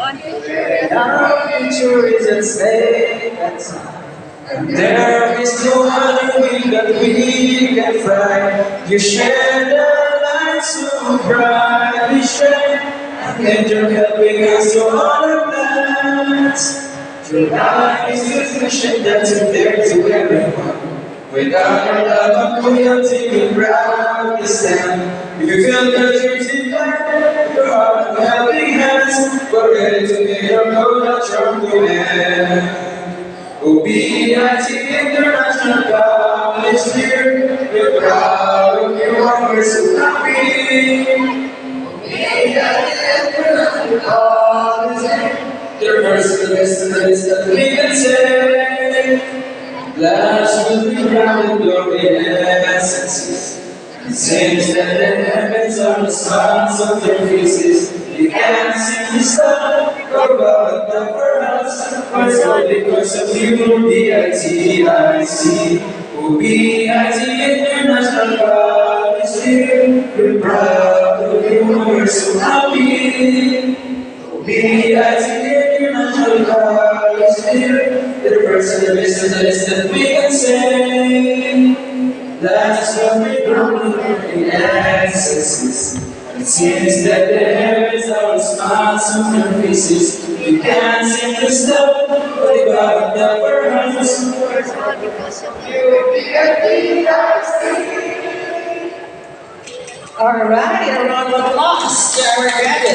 Our future is at stake, that's all. And there is no other way that we can find. You share the light so brightly shine, and you're helping us to all our plans. Your life is the mission that you dare to everyone. Without your love and loyalty, we proudly stand. If you feel the dreams in life, your heart and helping hands, we're ready to make your code a charm to end. OBIT International College here, we're proud of you and we're so happy. OBIT International College here, the first semester is that we can say. Last will be crowned with glory and success. It seems that the heavens are the smiles of their faces. They can't seem to stop or bow down for us. But it's all because of you, BITIC. OBIT International College here. We're proud of you, we're so happy. OBIT International College here. The first and the best and the least that we can say. That's what we brought in excesses. It seems that the heavens are smiles on their faces. We can't seem to stop, but we got the hands. All right, a round of applause. There we go.